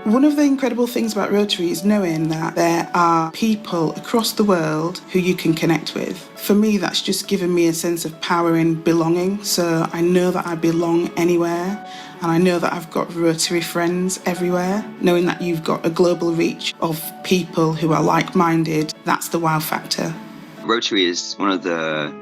One of the incredible things about Rotary is knowing that there are people across the world who you can connect with. For me, that's just given me a sense of power in belonging. So I know that I belong anywhere, and I know that I've got Rotary friends everywhere. Knowing that you've got a global reach of people who are like-minded, that's the wow factor. Rotary is one of the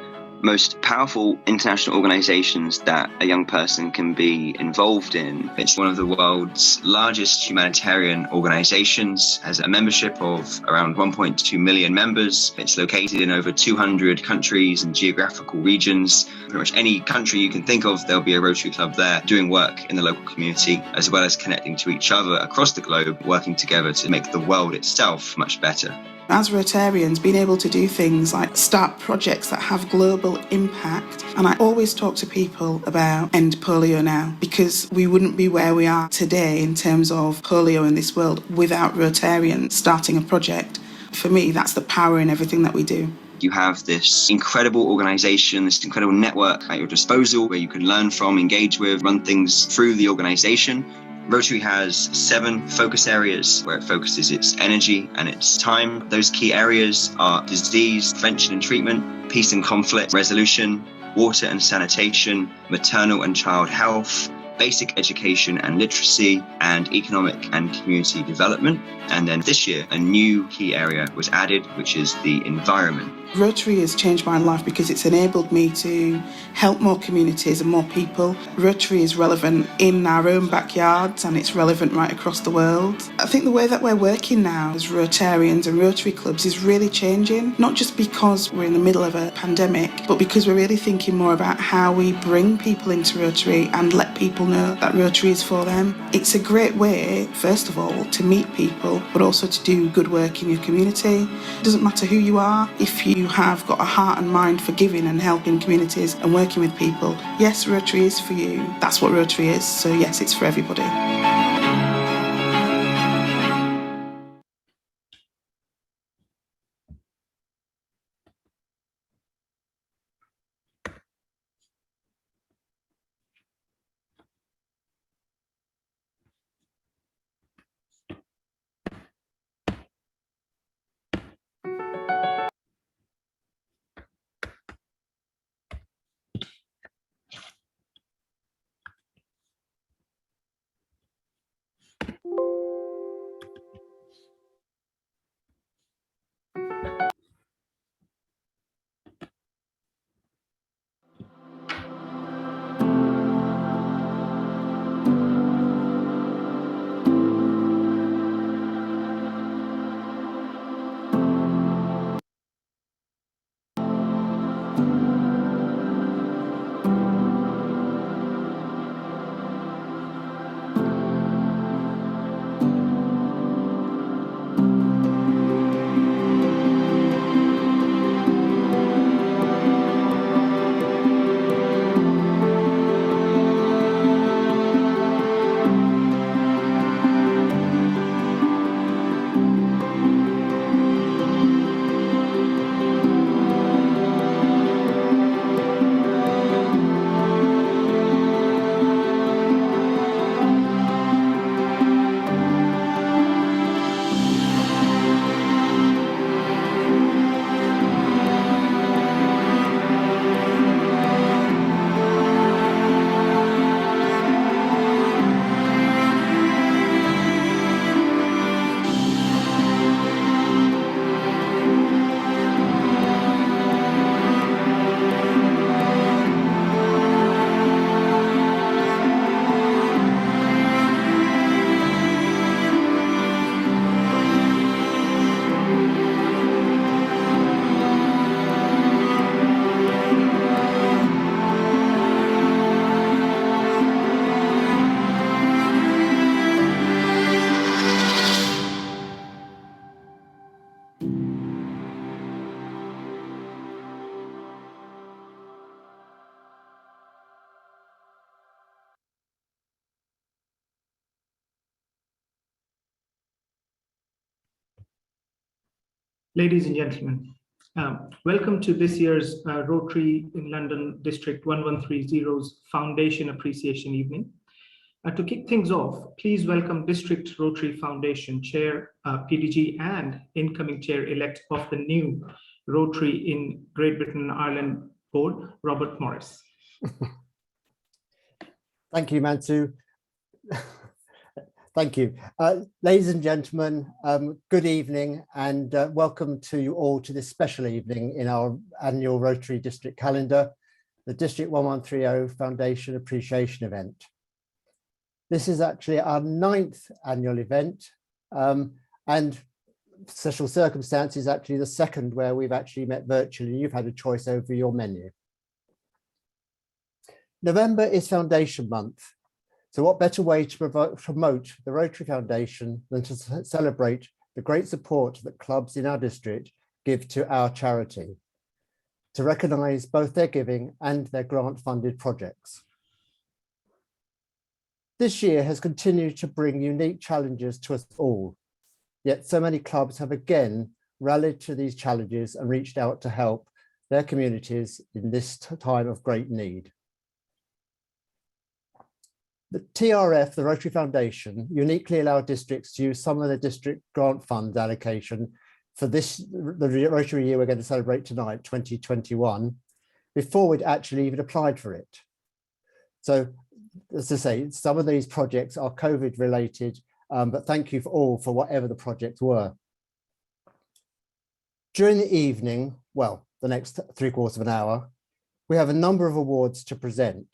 most powerful international organizations that a young person can be involved in. It's one of the world's largest humanitarian organizations, has a membership of around 1.2 million members. It's located in over 200 countries and geographical regions. Pretty much any country you can think of, there'll be a Rotary Club there doing work in the local community, as well as connecting to each other across the globe, working together to make the world itself much better. As Rotarians, being able to do things like start projects that have global impact. And I always talk to people about End Polio Now, because we wouldn't be where we are today in terms of polio in this world without Rotarians starting a project. For me, that's the power in everything that we do. You have this incredible organization, this incredible network at your disposal where you can learn from, engage with, run things through the organization. Rotary has 7 focus areas where it focuses its energy and its time. Those key areas are disease prevention and treatment, peace and conflict resolution, water and sanitation, maternal and child health, basic education and literacy, and economic and community development. And then this year, a new key area was added, which is the environment. Rotary has changed my life because it's enabled me to help more communities and more people. Rotary is relevant in our own backyards and it's relevant right across the world. I think the way that we're working now as Rotarians and Rotary clubs is really changing, not just because we're in the middle of a pandemic, but because we're really thinking more about how we bring people into Rotary and let people know that Rotary is for them. It's a great way, first of all, to meet people, but also to do good work in your community. It doesn't matter who you are, if you have got a heart and mind for giving and helping communities and working with people. Yes, Rotary is for you. That's what Rotary is. So yes, it's for everybody. Ladies and gentlemen, welcome to this year's Rotary in London District 1130's Foundation Appreciation Evening. To kick things off, please welcome District Rotary Foundation Chair, PDG, and incoming Chair-elect of the new Rotary in Great Britain and Ireland Board, Robert Morris. Thank you, Mansu. Thank you. Ladies and gentlemen, good evening and welcome to you all to this special evening in our annual Rotary District calendar, the District 1130 Foundation Appreciation Event. This is actually our 9th annual event and special circumstances, actually the second where we've actually met virtually. You've had a choice over your menu. November is Foundation Month. So what better way to promote the Rotary Foundation than to celebrate the great support that clubs in our district give to our charity, to recognise both their giving and their grant-funded projects. This year has continued to bring unique challenges to us all, yet so many clubs have again rallied to these challenges and reached out to help their communities in this time of great need. The TRF, the Rotary Foundation, uniquely allowed districts to use some of the district grant fund allocation for the Rotary year we're going to celebrate tonight, 2021, before we'd actually even applied for it. So, as I say, some of these projects are COVID related, but thank you all for whatever the projects were. During the evening, well, the next 3/4 of an hour, we have a number of awards to present.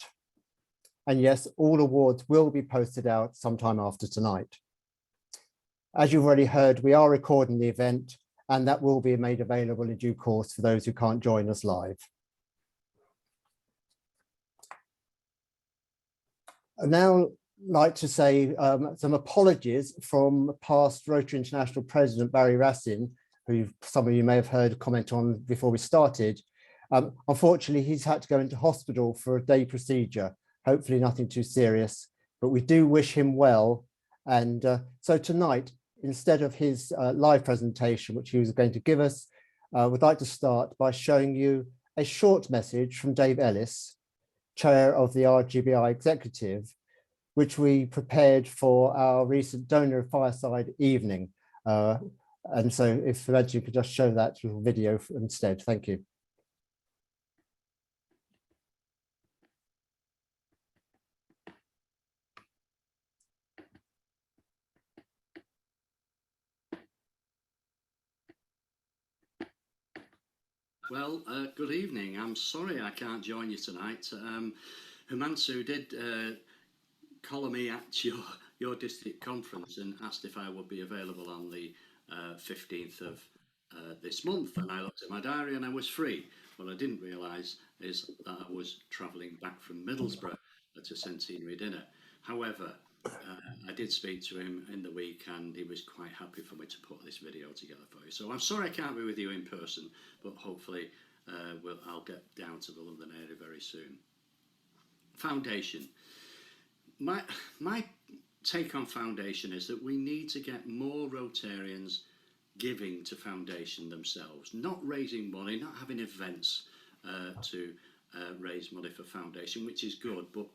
And yes, all awards will be posted out sometime after tonight. As you've already heard, we are recording the event and that will be made available in due course for those who can't join us live. I'd now like to say some apologies from past Rotary International President Barry Racine, who some of you may have heard comment on before we started. Unfortunately, he's had to go into hospital for a day procedure. Hopefully nothing too serious, but we do wish him well. And so tonight, instead of his live presentation, which he was going to give us, we'd like to start by showing you a short message from Dave Ellis, Chair of the RGBI Executive, which we prepared for our recent donor fireside evening. And so if Reggie could just show that video instead, thank you. Well, good evening. I'm sorry I can't join you tonight. Himanshu did collar me at your district conference and asked if I would be available on the 15th of this month, and I looked at my diary and I was free. What I didn't realise is that I was travelling back from Middlesbrough to Centenary dinner. However, I did speak to him in the week and he was quite happy for me to put this video together for you. So I'm sorry I can't be with you in person, but hopefully I'll get down to the London area very soon. Foundation. My take on Foundation is that we need to get more Rotarians giving to Foundation themselves, not raising money, not having events to raise money for Foundation, which is good, but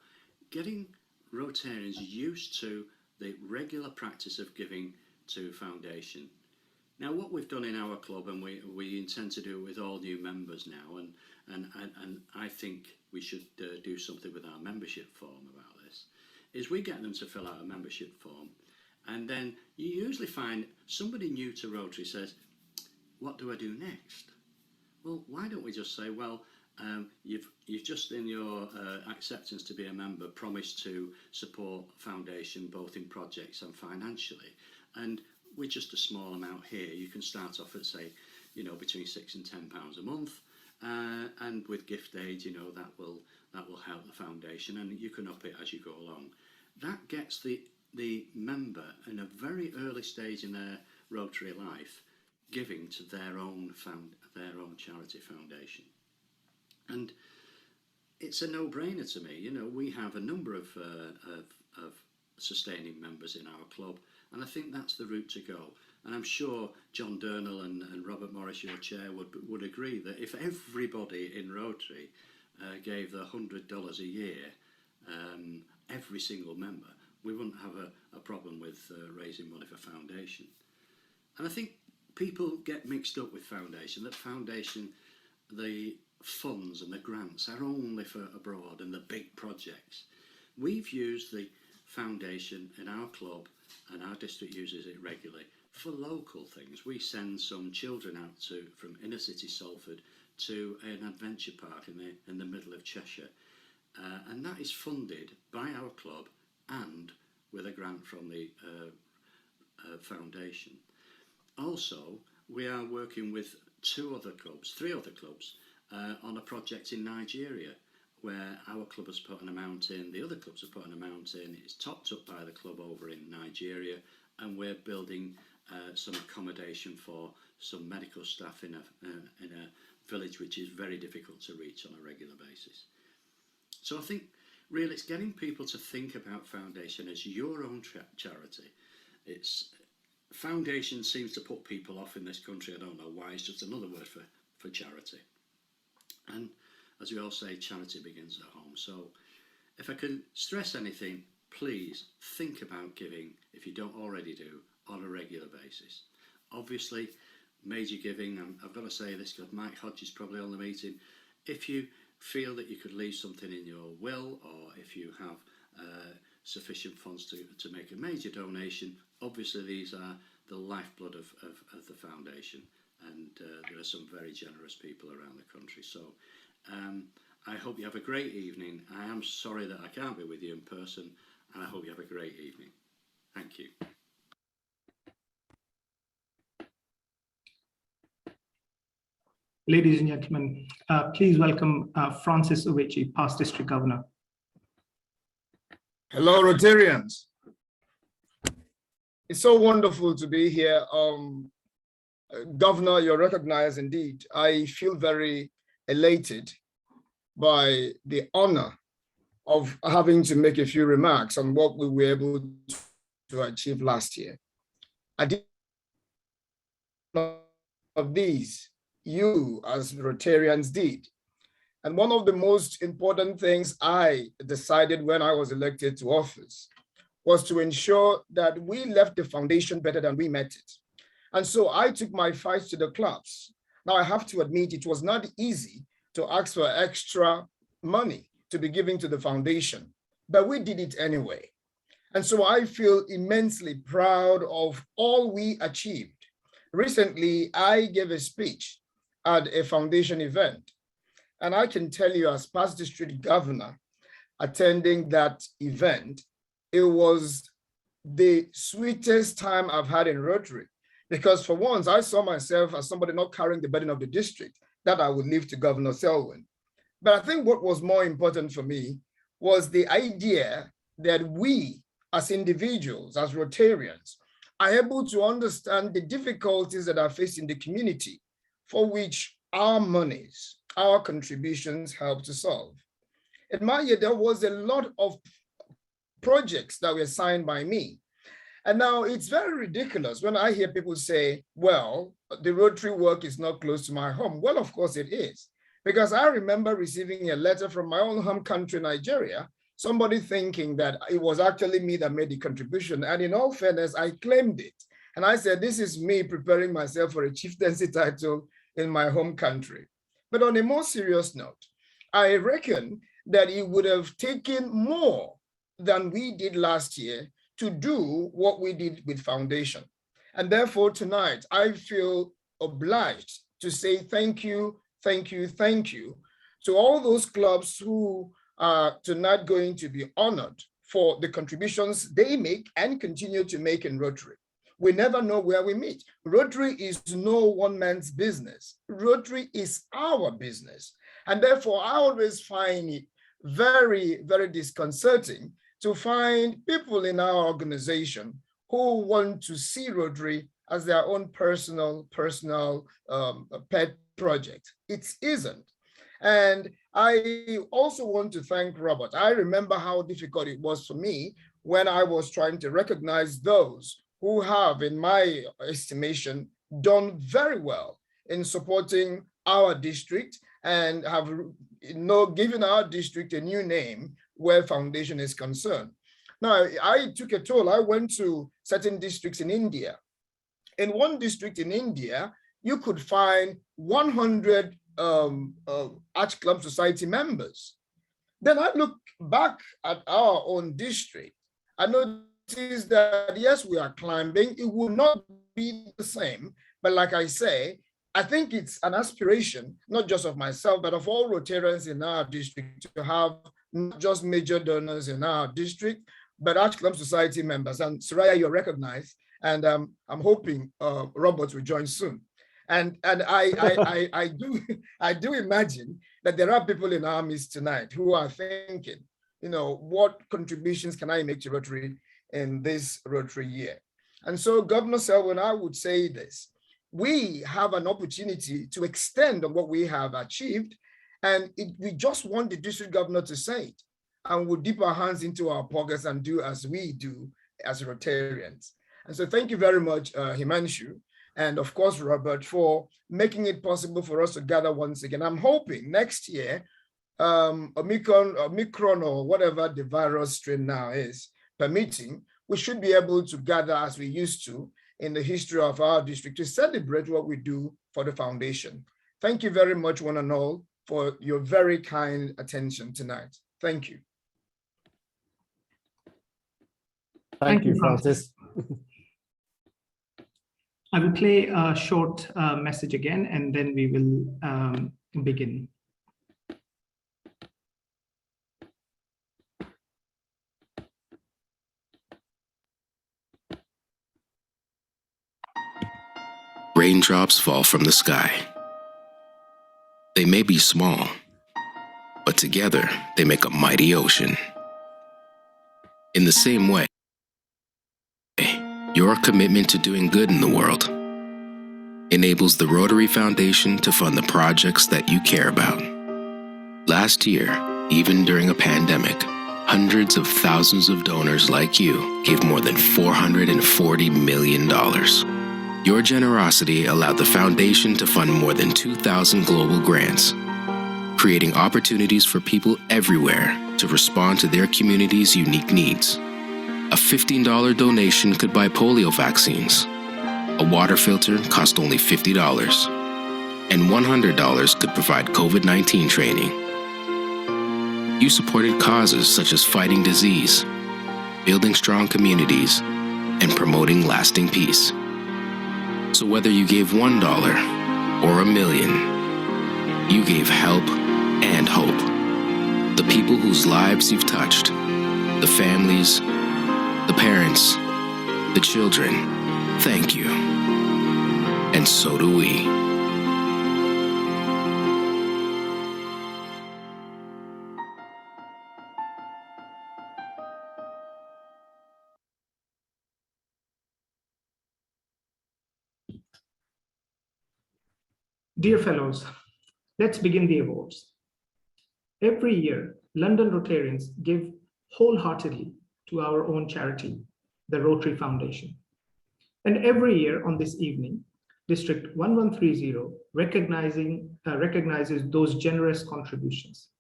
getting Rotarians used to the regular practice of giving to Foundation. Now, what we've done in our club, and we intend to do it with all new members now, and I think we should do something with our membership form about this, is we get them to fill out a membership form, and then you usually find somebody new to Rotary says, what do I do next? Well, why don't we just say, well, you've just in your acceptance to be a member promised to support Foundation both in projects and financially, and with just a small amount here you can start off at, say, between £6 and £10 a month, and with gift aid, that will help the Foundation, and you can up it as you go along. That gets the member in a very early stage in their Rotary life giving to their own charity foundation. And it's a no-brainer to me. We have a number of sustaining members in our club, and I think that's the route to go. And I'm sure John Durnell and Robert Morris, your chair, would agree that if everybody in Rotary gave the $100 a year, every single member, we wouldn't have a problem with raising money for foundation. And I think people get mixed up with foundation, that foundation, the funds and the grants are only for abroad and the big projects. We've used the foundation in our club, and our district uses it regularly for local things. We send some children out from inner city Salford to an adventure park in the middle of Cheshire, and that is funded by our club and with a grant from the foundation. Also, we are working with three other clubs on a project in Nigeria, where our club has put an amount in, the other clubs have put an amount in, it's topped up by the club over in Nigeria, and we're building some accommodation for some medical staff in a village which is very difficult to reach on a regular basis. So I think really it's getting people to think about foundation as your own charity. Foundation seems to put people off in this country. I don't know why. It's just another word for charity. And as we all say, charity begins at home. So if I can stress anything, please think about giving, if you don't already do, on a regular basis. Obviously, major giving, and I've got to say this because Mike Hodge is probably on the meeting, if you feel that you could leave something in your will, or if you have sufficient funds to make a major donation, obviously these are the lifeblood of the foundation, and there are some very generous people around the country. So I hope you have a great evening. I am sorry that I can't be with you in person, and I hope you have a great evening. Thank you. Ladies and gentlemen, please welcome Francis Owechi, past District Governor. Hello, Rotarians. It's so wonderful to be here. Governor, you're recognized indeed. I feel very elated by the honor of having to make a few remarks on what we were able to achieve last year. I did of these, you as Rotarians did. And one of the most important things I decided when I was elected to office was to ensure that we left the foundation better than we met it. And so I took my fight to the clubs. Now I have to admit it was not easy to ask for extra money to be given to the foundation, but we did it anyway. And so I feel immensely proud of all we achieved. Recently, I gave a speech at a foundation event. And I can tell you, as past district governor, attending that event, it was the sweetest time I've had in Rotary, because for once I saw myself as somebody not carrying the burden of the district that I would leave to Governor Selwyn. But I think what was more important for me was the idea that we as individuals, as Rotarians, are able to understand the difficulties that are faced in the community for which our monies, our contributions help to solve. In my year, there was a lot of projects that were signed by me. And now it's very ridiculous when I hear people say, well, the Rotary work is not close to my home. Well, of course it is, because I remember receiving a letter from my own home country, Nigeria, somebody thinking that it was actually me that made the contribution. And in all fairness, I claimed it. And I said, this is me preparing myself for a chieftaincy title in my home country. But on a more serious note, I reckon that it would have taken more than we did last year to do what we did with foundation. And therefore tonight, I feel obliged to say thank you, thank you, thank you to all those clubs who are tonight going to be honored for the contributions they make and continue to make in Rotary. We never know where we meet. Rotary is no one man's business. Rotary is our business. And therefore, I always find it very, very disconcerting to find people in our organization who want to see Rotary as their own personal pet project. It isn't. And I also want to thank Robert. I remember how difficult it was for me when I was trying to recognize those who have, in my estimation, done very well in supporting our district and have given our district a new name where foundation is concerned. Now, I took a toll. I went to certain districts in India. In one district in India, you could find 100 Arch Club Society members. Then I look back at our own district. I noticed that, yes, we are climbing. It will not be the same. But like I say, I think it's an aspiration, not just of myself, but of all Rotarians in our district to have not just major donors in our district, but Arch Club Society members. And Suriya, you're recognized. And I'm hoping Robert will join soon. And I do imagine that there are people in our midst tonight who are thinking, what contributions can I make to Rotary in this Rotary year? And so, Governor Selwyn, I would say this: we have an opportunity to extend on what we have achieved, and we just want the district governor to say it, and we'll dip our hands into our pockets and do as we do as Rotarians. And so, thank you very much, Himanshu. And of course, Robert, for making it possible for us to gather once again. I'm hoping next year, Omicron or whatever the virus strain now is permitting, we should be able to gather as we used to in the history of our district to celebrate what we do for the foundation. Thank you very much, one and all, for your very kind attention tonight. Thank you. Thank you, Francis. I will play a short message again, and then we will begin. Raindrops fall from the sky. They may be small, but together they make a mighty ocean. In the same way, your commitment to doing good in the world enables the Rotary Foundation to fund the projects that you care about. Last year, even during a pandemic, hundreds of thousands of donors like you gave more than $440 million. Your generosity allowed the foundation to fund more than 2,000 global grants, creating opportunities for people everywhere to respond to their community's unique needs. A $15 donation could buy polio vaccines. A water filter cost only $50. And $100 could provide COVID-19 training. You supported causes such as fighting disease, building strong communities, and promoting lasting peace. So whether you gave $1 or $1 million, you gave help and hope. The people whose lives you've touched, the families, the parents, the children, thank you. And so do we. Dear fellows, let's begin the awards. Every year, London Rotarians give wholeheartedly to our own charity, the Rotary Foundation. And every year on this evening, District 1130 recognizes those generous contributions.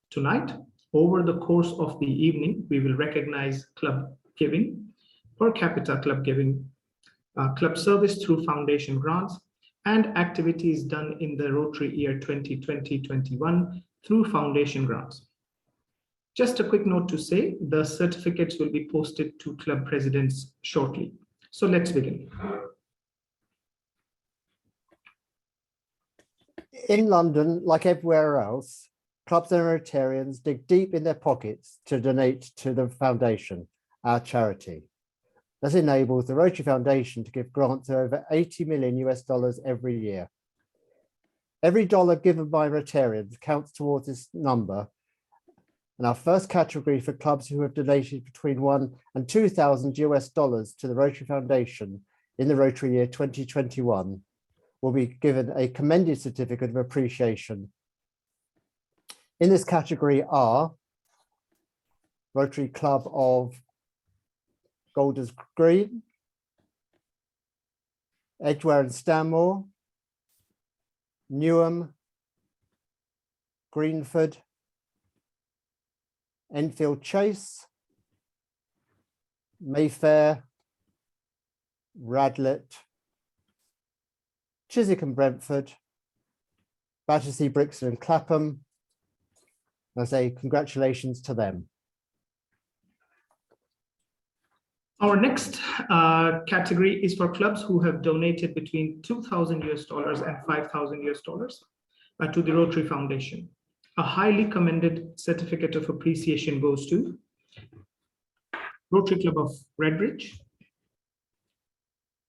Tonight, over the course of the evening, we will recognize club giving, per capita club giving, club service through foundation grants, and activities done in the Rotary year 2020-21 through foundation grants. Just a quick note to say, the certificates will be posted to club presidents shortly. So let's begin. In London, like everywhere else, clubs and Rotarians dig deep in their pockets to donate to the foundation, our charity. This enables the Rotary Foundation to give grants of over $80 million every year. Every dollar given by Rotarians counts towards this number. And our first category for clubs who have donated between $1,000 and $2,000 to the Rotary Foundation in the Rotary year 2021 will be given a commended certificate of appreciation. In this category are Rotary Club of Golders Green, Edgware and Stanmore, Newham, Greenford, Enfield Chase, Mayfair, Radlett, Chiswick and Brentford, Battersea, Brixton and Clapham. I say congratulations to them. Our next category is for clubs who have donated between $2,000 and $5,000 to the Rotary Foundation. A highly commended certificate of appreciation goes to Rotary Club of Redbridge,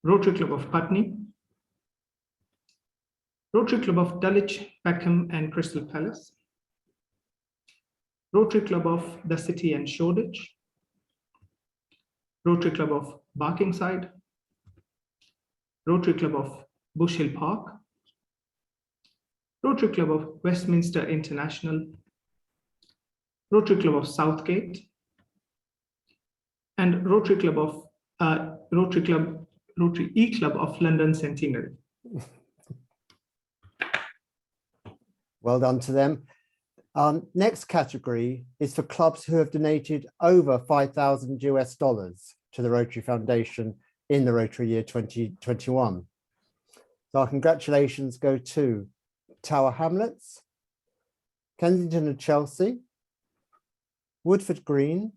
Rotary Club of Putney, Rotary Club of Dulwich, Peckham and Crystal Palace, Rotary Club of the City and Shoreditch, Rotary Club of Barkingside, Rotary Club of Bush Hill Park, Rotary Club of Westminster International, Rotary Club of Southgate, and Rotary Club of Rotary E Club of London Centenary. Well done to them. Next category is for clubs who have donated over $5,000 to the Rotary Foundation in the Rotary year 2021. So our congratulations go to Tower Hamlets, Kensington and Chelsea, Woodford Green,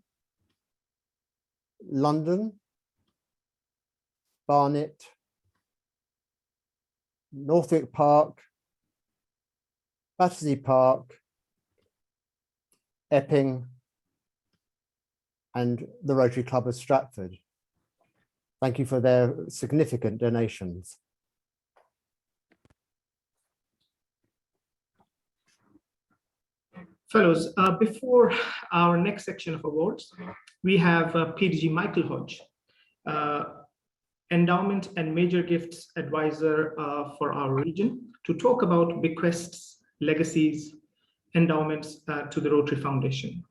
London, Barnet, Northwick Park, Battersea Park, Epping, and the Rotary Club of Stratford. Thank you for their significant donations. Fellows, before our next section of awards, we have PDG Michael Hodge, Endowment and Major Gifts Advisor for our region, to talk about bequests, legacies, endowments to the Rotary Foundation.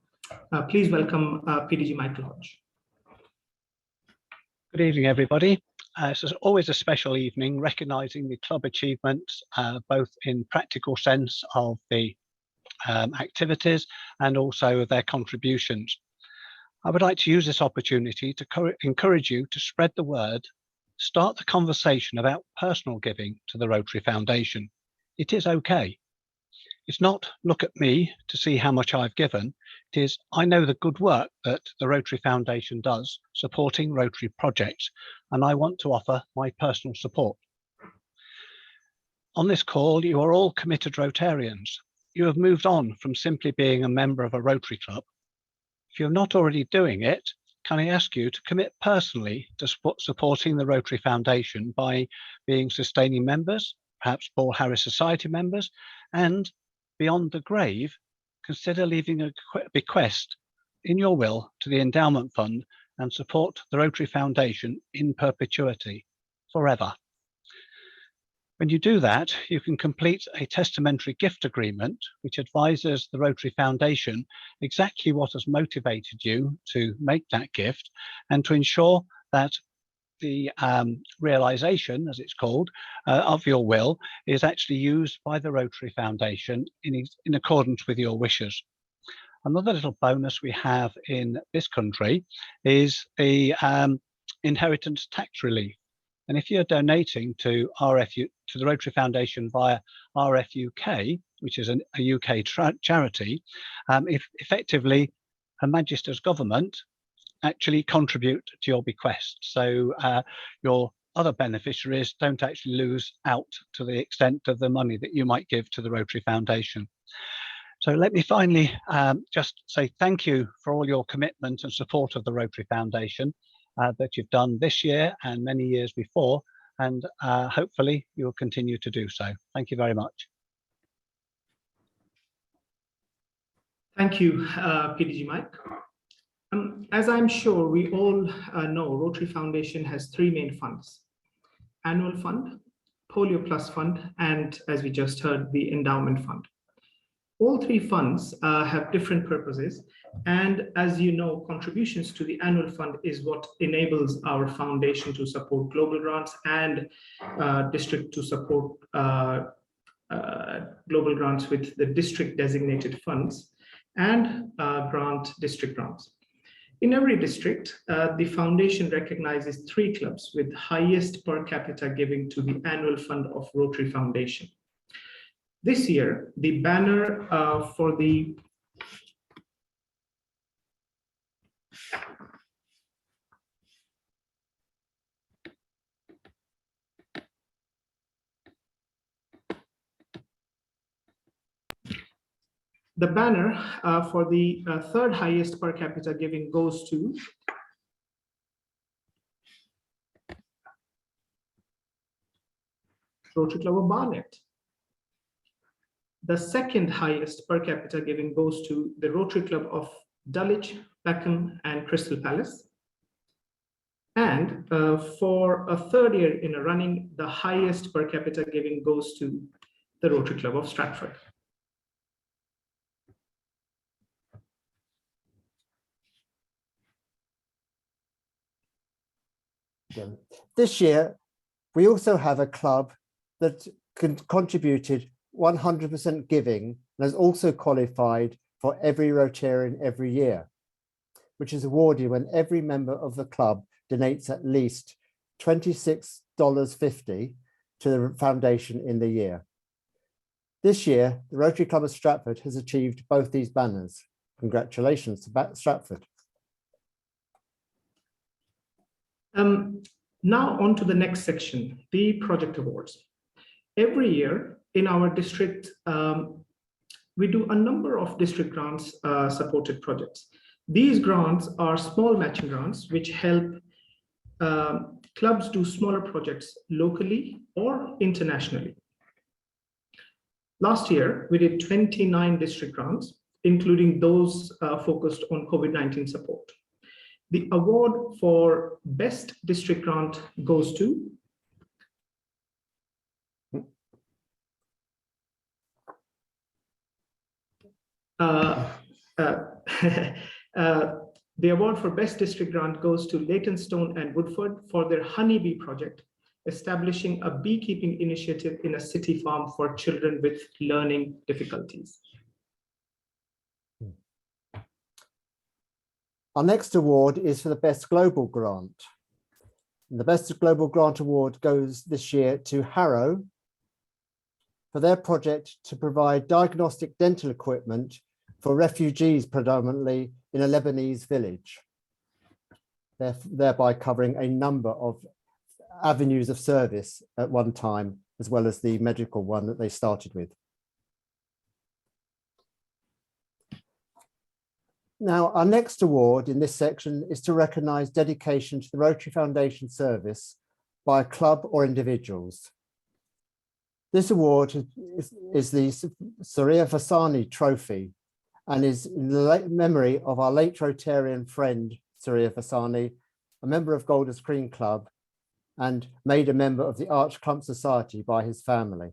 Please welcome PDG Michael Hodge. Good evening, everybody. This is always a special evening, recognising the club achievements, both in practical sense of the activities and also their contributions. I would like to use this opportunity to encourage you to spread the word, start the conversation about personal giving to the Rotary Foundation. It is okay. It's not look at me to see how much I've given. It is I know the good work that the Rotary Foundation does supporting Rotary projects, and I want to offer my personal support. On this call, you are all committed Rotarians. You have moved on from simply being a member of a Rotary club. If you're not already doing it, can I ask you to commit personally to supporting the Rotary Foundation by being sustaining members, perhaps Paul Harris Society members, and beyond the grave, consider leaving a bequest in your will to the endowment fund and support the Rotary Foundation in perpetuity, forever. When you do that, you can complete a testamentary gift agreement, which advises the Rotary Foundation exactly what has motivated you to make that gift and to ensure that the realization, as it's called, of your will is actually used by the Rotary Foundation in accordance with your wishes. Another little bonus we have in this country is the inheritance tax relief. And if you're donating to the Rotary Foundation via RFUK, which is a UK charity, effectively Her Majesty's government actually contribute to your bequest. So your other beneficiaries don't actually lose out to the extent of the money that you might give to the Rotary Foundation. So let me finally just say thank you for all your commitment and support of the Rotary Foundation that you've done this year and many years before, and hopefully you'll continue to do so. Thank you very much. Thank you, PDG Mike. As I'm sure we all know, Rotary Foundation has three main funds: Annual Fund, Polio Plus Fund, and as we just heard, the Endowment Fund. All three funds have different purposes, and as you know, contributions to the Annual Fund is what enables our foundation to support global grants and district to support global grants with the district designated funds and district grants. In every district, the foundation recognizes 3 clubs with highest per capita giving to the annual fund of Rotary Foundation. This year, the banner for the third highest per capita giving goes to Rotary Club of Barnet. The second highest per capita giving goes to the Rotary Club of Dulwich, Peckham, and Crystal Palace. And for a third year in a running, the highest per capita giving goes to the Rotary Club of Stratford. This year, we also have a club that contributed 100% giving and has also qualified for every Rotarian every year, which is awarded when every member of the club donates at least $26.50 to the foundation in the year. This year, the Rotary Club of Stratford has achieved both these banners. Congratulations to Stratford. Now on to the next section, the project awards. Every year in our district, we do a number of district grants supported projects. These grants are small matching grants which help clubs do smaller projects locally or internationally. Last year, we did 29 district grants, including those focused on COVID-19 support. The award for Best District Grant goes to the award for Best District Grant goes to Leytonstone and Woodford for their honeybee project, establishing a beekeeping initiative in a city farm for children with learning difficulties. Our next award is for the Best Global Grant. And the Best Global Grant Award goes this year to Harrow for their project to provide diagnostic dental equipment for refugees predominantly in a Lebanese village, thereby covering a number of avenues of service at one time, as well as the medical one that they started with. Now, our next award in this section is to recognise dedication to the Rotary Foundation service by a club or individuals. This award is the Suriya Varsani Trophy and is in memory of our late Rotarian friend, Suriya Varsani, a member of Golders Green Club and made a member of the Arch Clump Society by his family.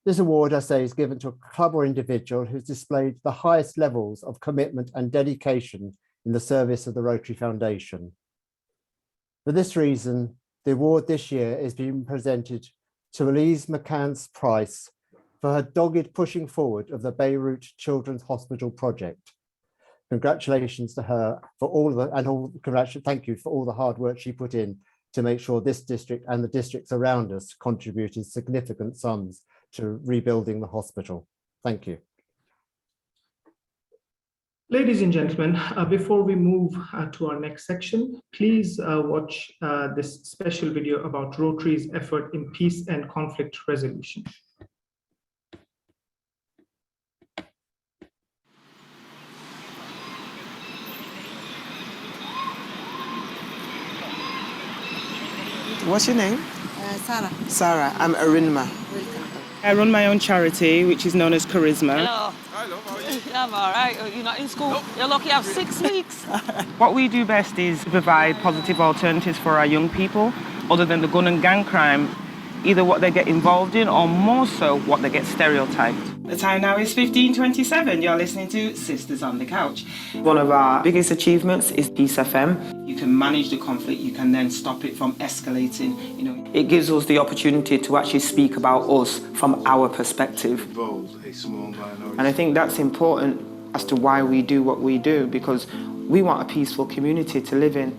This award, I say, is given to a club or individual who's displayed the highest levels of commitment and dedication in the service of the Rotary Foundation. For this reason, the award this year is being presented to Elise McCann's Price for her dogged pushing forward of the Beirut Children's Hospital project. Congratulations to her for all the, and thank you for all the hard work she put in to make sure this district and the districts around us contributed significant sums to rebuilding the hospital. Thank you. Ladies and gentlemen, before we move to our next section, please watch this special video about Rotary's effort in peace and conflict resolution. What's your name? Sarah. Sarah, I'm Arinma. Welcome. I run my own charity, which is known as Charisma. Hello. Hi, love, how are you? Yeah, I'm all right. You're not in school? Nope. You're lucky you have 6 weeks. What we do best is provide positive alternatives for our young people, other than the gun and gang crime, either what they get involved in or more so what they get stereotyped. The time now is 15:27. You're listening to Sisters on the Couch. One of our biggest achievements is Peace FM. You can manage the conflict, you can then stop it from escalating. You know, it gives us the opportunity to actually speak about us from our perspective. And I think that's important as to why we do what we do, because we want a peaceful community to live in.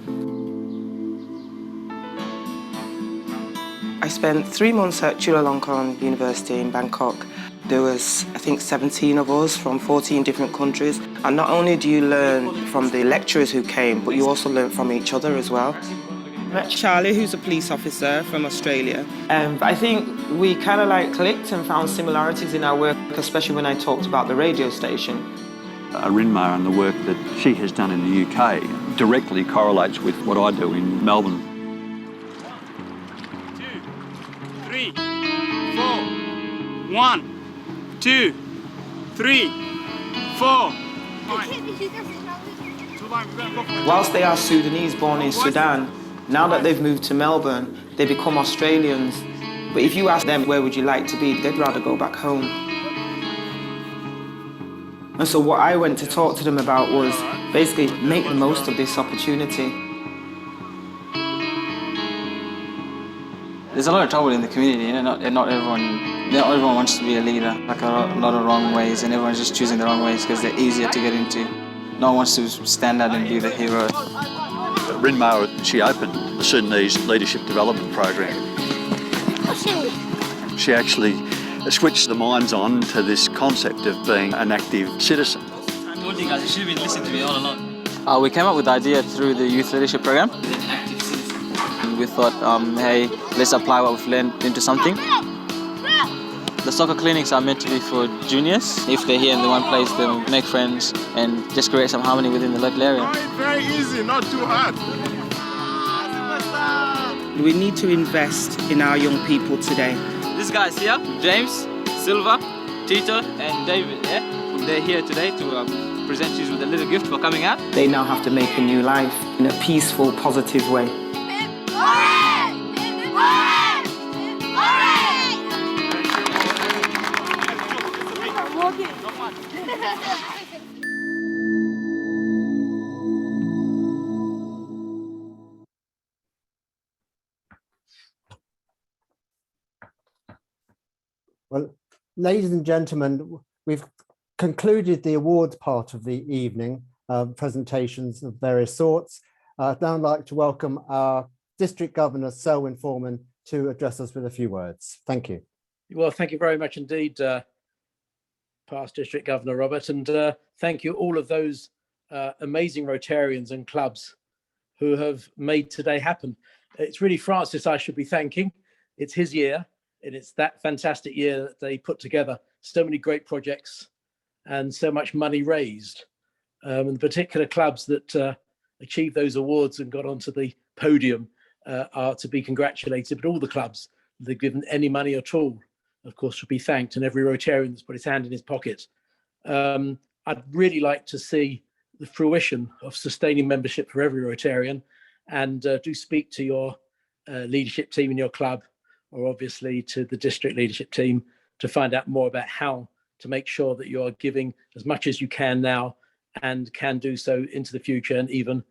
I spent 3 months at Chulalongkorn University in Bangkok. There was, I think, 17 of us from 14 different countries. And not only do you learn from the lecturers who came, but you also learn from each other as well. I met Charlie, who's a police officer from Australia. I think we kind of like clicked and found similarities in our work, especially when I talked about the radio station. Rinma and the work that she has done in the UK directly correlates with what I do in Melbourne. 2, 3, 4, 1, 2, 3, 4. Whilst they are Sudanese born in Sudan, now that they've moved to Melbourne, they become Australians. But if you ask them where would you like to be, they'd rather go back home. And so what I went to talk to them about was basically make the most of this opportunity. There's a lot of trouble in the community, you know, not everyone wants to be a leader. Like a lot of wrong ways, and everyone's just choosing the wrong ways because they're easier to get into. No one wants to stand out and be the hero. Rinma, she opened the Sudanese Leadership Development Program. She actually switched the minds on to this concept of being an active citizen. I told you guys, you should have been listening to me all along. We came up with the idea through the youth leadership program. And we thought, hey, let's apply what we've learned into something. The soccer clinics are meant to be for juniors. If they're here in the one place, they'll make friends and just create some harmony within the local area. Very easy, not too hard. We need to invest in our young people today. These guys here, James, Silva, Tito, and David, yeah? They're here today to present you with a little gift for coming out. They now have to make a new life in a peaceful, positive way. Well, ladies and gentlemen, we've concluded the awards part of the evening, presentations of various sorts. I'd now like to welcome our District Governor, Selwyn Foreman, to address us with a few words. Thank you. Well, thank you very much indeed, past District Governor Robert, and thank you all of those amazing Rotarians and clubs who have made today happen. It's really Francis I should be thanking. It's his year, and it's that fantastic year that they put together so many great projects and so much money raised. And the particular clubs that achieved those awards and got onto the podium are to be congratulated, but all the clubs that have given any money at all, of course, should be thanked, and every Rotarian that's put his hand in his pocket. I'd really like to see the fruition of sustaining membership for every Rotarian, and do speak to your leadership team in your club, or obviously to the district leadership team, to find out more about how to make sure that you are giving as much as you can now and can do so into the future. And even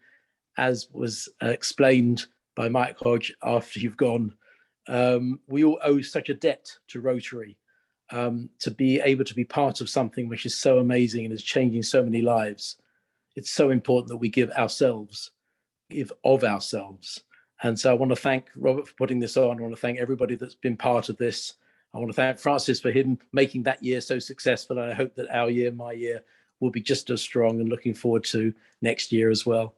as was explained by Mike Hodge after you've gone, we all owe such a debt to Rotary to be able to be part of something which is so amazing and is changing so many lives. It's so important that we give of ourselves. And so I want to thank Robert for putting this on. I want to thank everybody that's been part of this. I want to thank Francis for him making that year so successful. And I hope that our year, my year, will be just as strong, and looking forward to next year as well.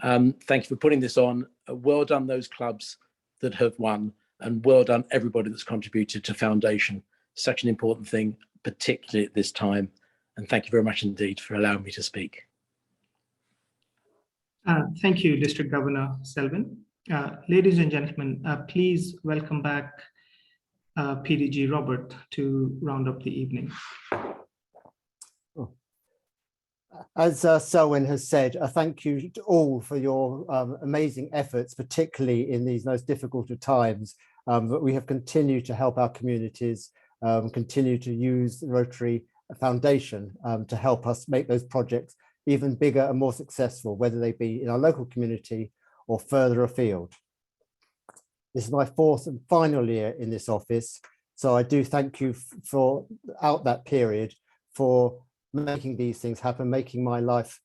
Thank you for putting this on. Well done those clubs that have won, and well done everybody that's contributed to Foundation. Such an important thing, particularly at this time. And thank you very much indeed for allowing me to speak. Thank you, District Governor Selwyn. Ladies and gentlemen, please welcome back PDG Robert to round up the evening. As Selwyn has said, thank you to all for your amazing efforts, particularly in these most difficult of times. But we have continued to help our communities, continue to use the Rotary Foundation to help us make those projects even bigger and more successful, whether they be in our local community or further afield. This is my fourth and final year in this office, so I do thank you for out that period for making these things happen, making my life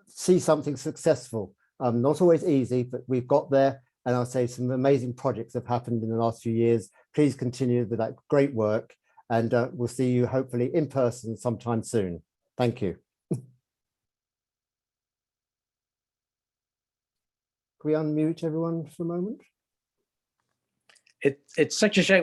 see something successful. Not always easy, but we've got there. And I'll say some amazing projects have happened in the last few years. Please continue with that great work, and we'll see you hopefully in person sometime soon. Thank you. Can we unmute everyone for a moment? It's such a shame we